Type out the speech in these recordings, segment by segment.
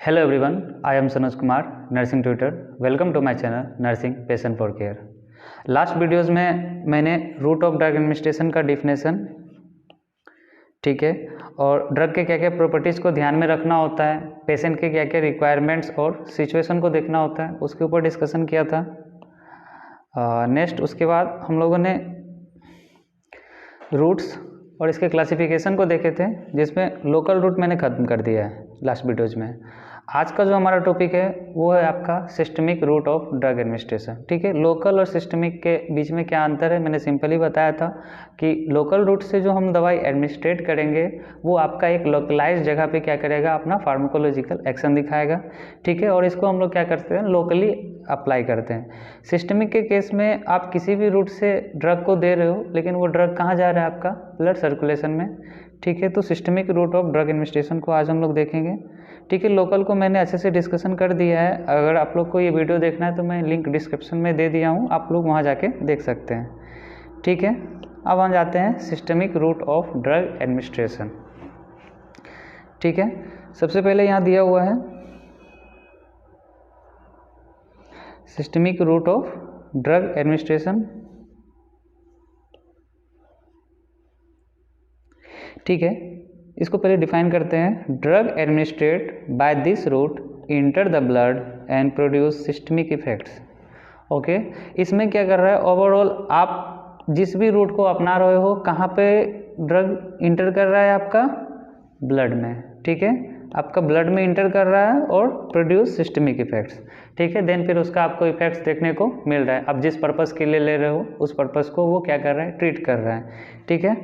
Hello everyone, I am Sanoj Kumar, nursing tutor. Welcome to my channel Nursing Patient for Care. Last videos में मैंने root of drug administration का definition, ठीक है, और drug के क्या क्या प्रॉपर्टीज़ को ध्यान में रखना होता है, पेशेंट के क्या क्या रिक्वायरमेंट्स और सिचुएशन को देखना होता है, उसके ऊपर डिस्कशन किया था। नेक्स्ट उसके बाद हम लोगों ने रूट्स और इसके क्लासिफिकेशन को देखे थे, जिसमें लोकल रूट मैंने ख़त्म कर दिया है लास्ट वीडियोज़ में। आज का जो हमारा टॉपिक है वो है आपका systemic route of drug administration. ठीक है, लोकल और सिस्टमिक के बीच में क्या अंतर है मैंने सिंपली बताया था कि लोकल रूट से जो हम दवाई एडमिनिस्ट्रेट करेंगे वो आपका एक लोकलाइज जगह पे क्या करेगा, अपना फार्माकोलॉजिकल एक्शन दिखाएगा। ठीक है, और इसको हम लोग क्या करते हैं, लोकली अप्लाई करते हैं। सिस्टमिक के केस में आप किसी भी रूट से ड्रग को दे रहे हो, लेकिन वो ड्रग कहाँ जा रहा है, आपका ब्लड सर्कुलेशन में। ठीक है, तो systemic route of drug administration को आज हम लोग देखेंगे। ठीक है, लोकल को मैंने अच्छे से डिस्कशन कर दिया है। अगर आप लोग को ये वीडियो देखना है तो मैं लिंक डिस्क्रिप्शन में दे दिया हूँ, आप लोग वहाँ जाके देख सकते हैं। ठीक है, अब हम जाते हैं systemic route of drug administration. ठीक है, सबसे पहले यहाँ दिया हुआ है systemic route of drug administration. ठीक है, इसको पहले डिफाइन करते हैं। Drug administrate by this route enter the blood and produce systemic effects. Okay, इसमें क्या कर रहा है, ओवरऑल आप जिस भी रूट को अपना रहे हो, कहाँ पे ड्रग इंटर कर रहा है, आपका ब्लड में। ठीक है, आपका ब्लड में इंटर कर रहा है और प्रोड्यूस सिस्टमिक इफेक्ट्स। ठीक है, देन फिर उसका आपको इफेक्ट्स देखने को मिल रहा है। अब जिस पर्पज़ के लिए ले रहे हो उस पर्पज़ को वो क्या कर रहा है, ट्रीट कर रहा है। ठीक है,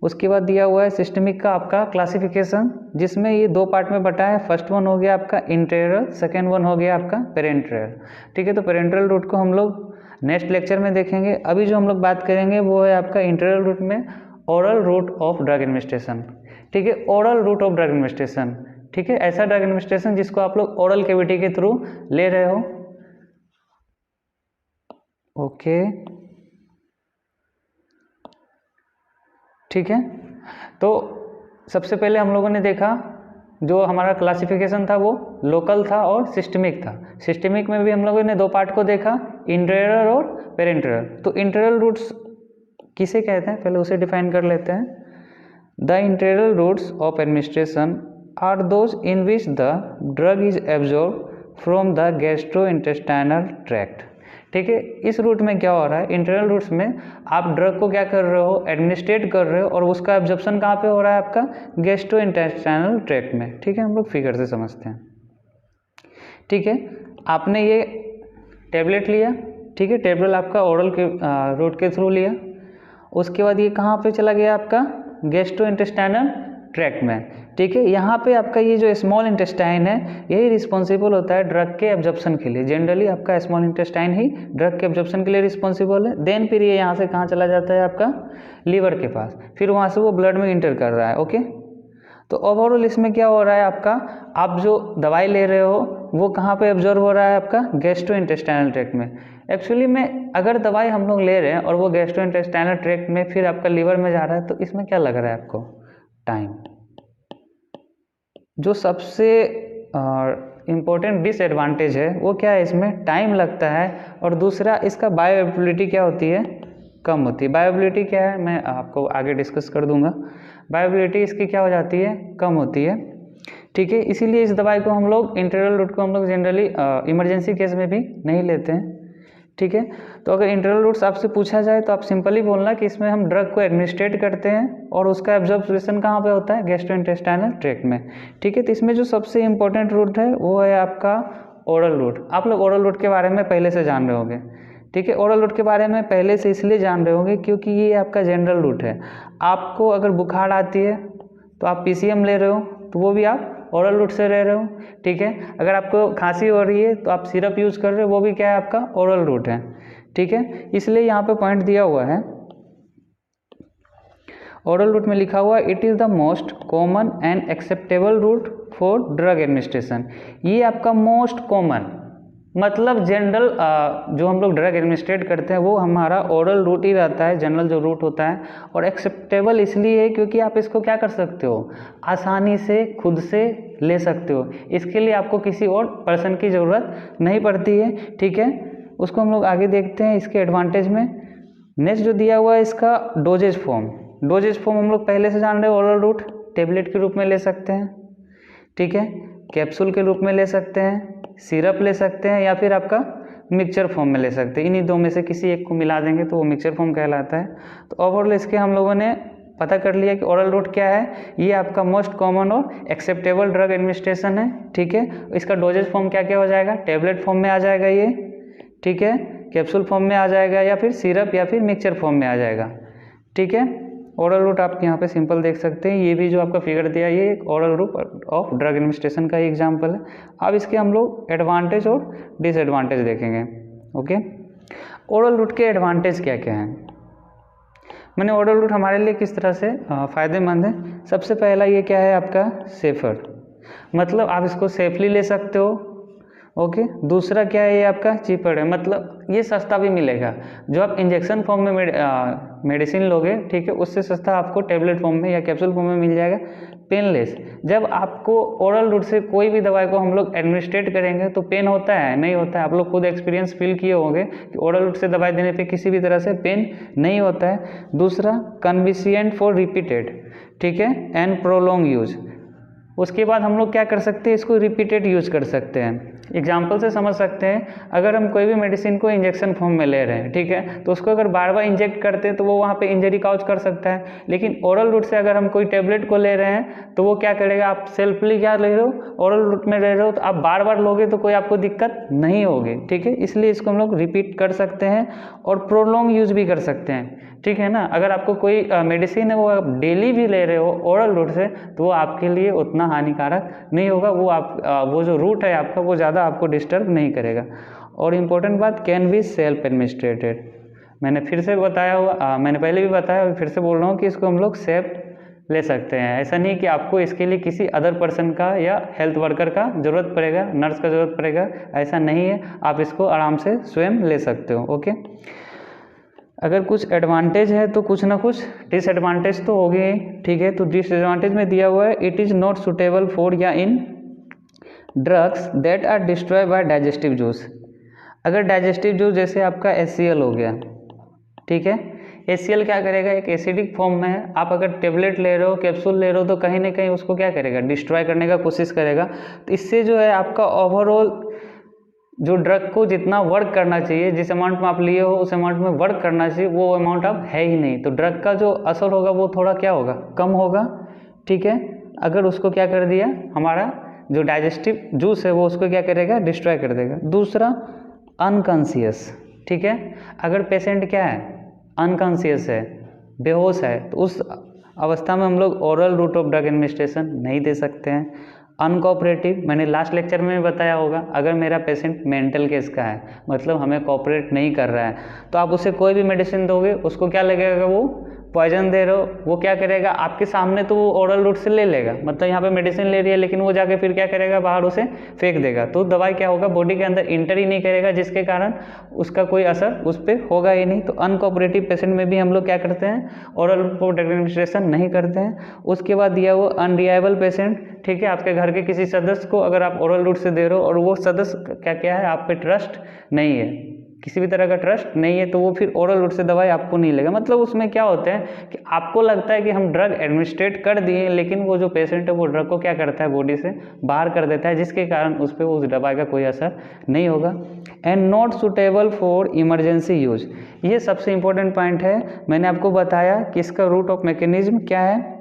उसके बाद दिया हुआ है सिस्टमिक का आपका क्लासिफिकेशन, जिसमें ये दो पार्ट में बटा है। फर्स्ट वन हो गया आपका इंटेरल, सेकेंड वन हो गया आपका पेरेंट्रल। ठीक है, तो पेरेंट्रल रूट को हम लोग नेक्स्ट लेक्चर में देखेंगे। अभी जो हम लोग बात करेंगे वो है आपका इंटेरल रूट में oral route of drug administration. ठीक है, oral route of drug administration. ठीक है, ऐसा ड्रग एडमिनिस्ट्रेशन जिसको आप लोग ओरल कैविटी के थ्रू ले रहे हो। ओके, ठीक है, तो सबसे पहले हम लोगों ने देखा जो हमारा क्लासिफिकेशन था वो लोकल था और सिस्टमिक था। सिस्टमिक में भी हम लोगों ने दो पार्ट को देखा, इंटेरल और पेरेंट्रल। तो इंटेरल रूट्स किसे कहते हैं, पहले उसे डिफाइन कर लेते हैं। The enteral routes of administration are those in which the drug is absorb from the gastrointestinal tract. ठीक है, इस रूट में क्या हो रहा है, इंटरनल रूट्स में आप ड्रग को क्या कर रहे हो, एडमिनिस्ट्रेट कर रहे हो, और उसका एब्जॉर्प्शन कहाँ पे हो रहा है, आपका गैस्ट्रोइंटेस्टाइनल ट्रैक्ट में। ठीक है, हम लोग फिगर से समझते हैं। ठीक है, आपने ये टेबलेट लिया। ठीक है, टेबलेट आपका ओरल के रूट के थ्रू लिया। उसके बाद ये कहाँ पे चला गया, आपका गैस्ट्रोइंटेस्टाइनल ट्रैक्ट में। ठीक है, यहाँ पे आपका ये जो स्मॉल इंटेस्टाइन है यही रिस्पॉन्सिबल होता है ड्रग के एब्जॉर्प्शन के लिए। जनरली आपका स्मॉल इंटेस्टाइन ही ड्रग के एब्जॉर्प्शन के लिए रिस्पॉन्सिबल है। देन फिर ये यहाँ से कहाँ चला जाता है, आपका लीवर के पास, फिर वहाँ से वो ब्लड में इंटर कर रहा है। ओके, तो ओवरऑल इसमें क्या हो रहा है, आपका आप जो दवाई ले रहे हो वो कहाँ पे एब्जॉर्ब हो रहा है, आपका गैस्ट्रोइंटेस्टाइनल ट्रैक्ट में। एक्चुअली में अगर दवाई हम लोग ले रहे हैं और वो गैस्ट्रोइंटेस्टाइनल ट्रैक्ट में फिर आपका लीवर में जा रहा है, तो इसमें क्या लग रहा है आपको, टाइम। जो सबसे इम्पोर्टेंट डिसएडवांटेज है वो क्या है, इसमें टाइम लगता है। और दूसरा इसका बायोअवेलेबिलिटी क्या होती है, कम होती है। बायोअवेलेबिलिटी क्या है मैं आपको आगे डिस्कस कर दूंगा। बायोअवेलेबिलिटी इसकी क्या हो जाती है, कम होती है। ठीक है, इसीलिए इस दवाई को हम लोग इंटरनल रूट को हम लोग जनरली इमरजेंसी केस में भी नहीं लेते हैं। ठीक है, तो अगर इंटरनल रूट्स आपसे पूछा जाए तो आप सिंपली बोलना कि इसमें हम ड्रग को एडमिनिस्ट्रेट करते हैं और उसका एब्जॉर्प्शन कहाँ पे होता है, गैस्ट्रोइंटेस्टाइनल ट्रैक्ट में। ठीक है, तो इसमें जो सबसे इंपॉर्टेंट रूट है वो है आपका ओरल रूट। आप लोग ओरल रूट के बारे में पहले से जान रहे होंगे। ठीक है, ओरल रूट के बारे में पहले से इसलिए जान रहे होंगे क्योंकि ये आपका जनरल रूट है। आपको अगर बुखार आती है तो आप PCM ले रहे हो तो वो भी आप ओरल रूट से ले रहे हो। ठीक है, अगर आपको खांसी हो रही है तो आप सिरप यूज़ कर रहे हो, वो भी क्या है, आपका ओरल रूट है। ठीक है, इसलिए यहाँ पे पॉइंट दिया हुआ है ओरल रूट में लिखा हुआ it is the most common and acceptable route for drug administration. ये आपका मोस्ट मतलब जनरल जो हम लोग ड्रग एडमिनिस्ट्रेट करते हैं वो हमारा ओरल रूट ही रहता है, जनरल जो रूट होता है। और एक्सेप्टेबल इसलिए है क्योंकि आप इसको क्या कर सकते हो, आसानी से खुद से ले सकते हो। इसके लिए आपको किसी और पर्सन की ज़रूरत नहीं पड़ती है, ठीक है। उसको हम लोग आगे देखते हैं इसके एडवांटेज में। नेक्स्ट जो दिया हुआ है इसका डोजेज फॉर्म। डोजेज फॉर्म हम लोग पहले से जान रहे हैं, ओरल रूट टेबलेट के रूप में ले सकते हैं, ठीक है, कैप्सूल के रूप में ले सकते हैं, सिरप ले सकते हैं, या फिर आपका मिक्सचर फॉर्म में ले सकते हैं। इन्हीं दो में से किसी एक को मिला देंगे तो वो मिक्सचर फॉर्म कहलाता है। तो ओवरऑल इसके हम लोगों ने पता कर लिया कि ओरल रूट क्या है। ये आपका मोस्ट कॉमन और एक्सेप्टेबल ड्रग एडमिनिस्ट्रेशन है, ठीक है। इसका डोजेज फॉर्म क्या क्या हो जाएगा, टेबलेट फॉर्म में आ जाएगा ये, ठीक है, कैप्सूल फॉर्म में आ जाएगा, या फिर सिरप या फिर मिक्सचर फॉर्म में आ जाएगा, ठीक है। ओरल रूट आप यहाँ पे सिंपल देख सकते हैं। ये भी जो आपका फिगर दिया ये एक oral route of drug administration का ही एग्जाम्पल है। अब इसके हम लोग एडवांटेज और डिसएडवांटेज देखेंगे, ओके। ओरल रूट के एडवांटेज क्या क्या हैं, मैंने ओरल रूट हमारे लिए किस तरह से फ़ायदेमंद है। सबसे पहला ये क्या है आपका सेफर, मतलब आप इसको सेफली ले सकते हो, ओके। दूसरा क्या है ये आपका चीपर है, मतलब ये सस्ता भी मिलेगा। जो आप इंजेक्शन फॉर्म में मेडिसिन लोगे, ठीक है, उससे सस्ता आपको टेबलेट फॉर्म में या कैप्सूल फॉर्म में मिल जाएगा। पेनलेस, जब आपको ओरल रूट से कोई भी दवाई को हम लोग एडमिनिस्ट्रेट करेंगे तो पेन होता है, नहीं होता है। आप लोग खुद एक्सपीरियंस फील किए होंगे कि ओरल रूट से दवाई देने पे किसी भी तरह से पेन नहीं होता है। दूसरा कन्वीनियंट फॉर रिपीटेड, ठीक है, एंड प्रोलॉन्ग यूज। उसके बाद हम लोग क्या कर सकते हैं, इसको रिपीटेड यूज कर सकते हैं। एग्जाम्पल से समझ सकते हैं, अगर हम कोई भी मेडिसिन को इंजेक्शन फॉर्म में ले रहे हैं, ठीक है, तो उसको अगर बार बार इंजेक्ट करते हैं तो वो वहाँ पे इंजरी काउज कर सकता है। लेकिन ओरल रूट से अगर हम कोई टेबलेट को ले रहे हैं तो वो क्या करेगा, आप सेल्फली क्या ले रहे हो, ओरल रूट में ले रहे हो, तो आप बार बार लोगे तो कोई आपको दिक्कत नहीं होगी, ठीक है। इसलिए इसको हम लोग रिपीट कर सकते हैं और प्रोलॉन्ग यूज भी कर सकते हैं, ठीक है ना। अगर आपको कोई मेडिसिन है वो आप डेली भी ले रहे हो ओरल रूट से तो वो आपके लिए उतना हानिकारक नहीं होगा। वो वो जो रूट है आपका वो ज़्यादा आपको डिस्टर्ब नहीं करेगा। और इम्पोर्टेंट बात, कैन बी सेल्फ एडमिनिस्ट्रेटेड। मैंने फिर से बताया हुआ, मैंने पहले भी बताया और फिर से बोल रहा हूँ कि इसको हम लोग सेल्फ ले सकते हैं। ऐसा नहीं कि आपको इसके लिए किसी अदर पर्सन का या हेल्थ वर्कर का ज़रूरत पड़ेगा, नर्स का ज़रूरत पड़ेगा, ऐसा नहीं है। आप इसको आराम से स्वयं ले सकते हो, ओके। अगर कुछ एडवांटेज है तो कुछ ना कुछ डिसएडवांटेज तो हो गए, ठीक है। तो डिसएडवांटेज में दिया हुआ है, it is not suitable for या in drugs that are destroy by digestive juice. अगर डाइजेस्टिव जूस जैसे आपका HCl हो गया, ठीक है, HCl क्या करेगा, एक एसिडिक फॉर्म में है। आप अगर टेबलेट ले रहे हो, कैप्सूल ले रहे हो तो कहीं ना कहीं उसको क्या करेगा, डिस्ट्रॉय करने का कोशिश करेगा। तो इससे जो है आपका ओवरऑल जो ड्रग को जितना वर्क करना चाहिए, जिस अमाउंट में आप लिए हो उस अमाउंट में वर्क करना चाहिए, वो अमाउंट अब है ही नहीं। तो ड्रग का जो असर होगा वो थोड़ा क्या होगा, कम होगा, ठीक है। अगर उसको क्या कर दिया, हमारा जो डाइजेस्टिव जूस है वो उसको क्या करेगा, डिस्ट्रॉय कर देगा। दूसरा अनकॉन्शियस, ठीक है। अगर पेशेंट क्या है, अनकॉन्शियस है, बेहोश है, तो उस अवस्था में हम लोग oral route of drug administration नहीं दे सकते हैं। अनकोऑपरेटिव, मैंने लास्ट लेक्चर में भी बताया होगा, अगर मेरा पेशेंट मेंटल केस का है, मतलब हमें कोऑपरेट नहीं कर रहा है, तो आप उसे कोई भी मेडिसिन दोगे उसको क्या लगेगा, वो पॉइजन दे रहे हो। वो क्या करेगा, आपके सामने तो वो ओरल रूट से ले लेगा, मतलब यहाँ पे मेडिसिन ले रही है, लेकिन वो जाके फिर क्या करेगा, बाहर उसे फेंक देगा। तो दवाई क्या होगा, बॉडी के अंदर इंटर ही नहीं करेगा, जिसके कारण उसका कोई असर उस पर होगा ही नहीं। तो अनकोऑपरेटिव पेशेंट में भी हम लोग क्या करते हैं, ओरल रूट एडमिनिस्ट्रेशन नहीं करते हैं। उसके बाद दिया वो अनरिलायबल पेशेंट, ठीक है, आपके घर के किसी सदस्य को अगर आप ओरल रूट से दे रहे हो और वो सदस्य क्या क्या है, आप पे ट्रस्ट नहीं है, किसी भी तरह का ट्रस्ट नहीं है, तो वो फिर ओरल रूट से दवाई आपको नहीं लेगा। मतलब उसमें क्या होता है कि आपको लगता है कि हम ड्रग एडमिनिस्ट्रेट कर दिए, लेकिन वो जो पेशेंट है वो ड्रग को क्या करता है, बॉडी से बाहर कर देता है, जिसके कारण उस पर उस दवाई का कोई असर नहीं होगा। And not suitable for emergency use, ये सबसे इंपॉर्टेंट पॉइंट है। मैंने आपको बताया कि इसका रूट ऑफ मैकेनिज्म क्या है,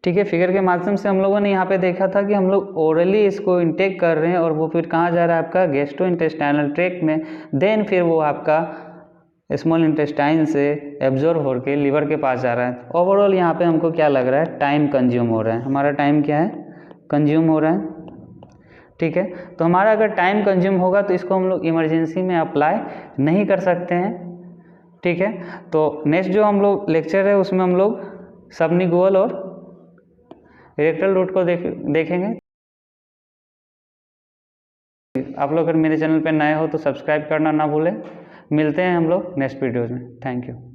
ठीक है। फिगर के माध्यम से हम लोगों ने यहाँ पे देखा था कि हम लोग ओरली इसको इंटेक कर रहे हैं और वो फिर कहाँ जा रहा है, आपका गैस्ट्रोइंटेस्टाइनल ट्रैक्ट में, देन फिर वो आपका स्मॉल इंटेस्टाइन से एब्जॉर्ब होकर लीवर के पास जा रहा है। ओवरऑल यहाँ पे हमको क्या लग रहा है, टाइम कंज्यूम हो रहा है, हमारा टाइम क्या है, कंज्यूम हो रहा है, ठीक है। तो हमारा अगर टाइम कंज्यूम होगा तो इसको हम लोग इमरजेंसी में अप्लाई नहीं कर सकते हैं, ठीक है। तो नेक्स्ट जो हम लोग लेक्चर है उसमें हम लोग सबनिगुअल और रेक्टल रूट को देखेंगे। आप लोग अगर मेरे चैनल पर नए हो तो सब्सक्राइब करना ना भूलें। मिलते हैं हम लोग नेक्स्ट वीडियोज़ में। Thank you.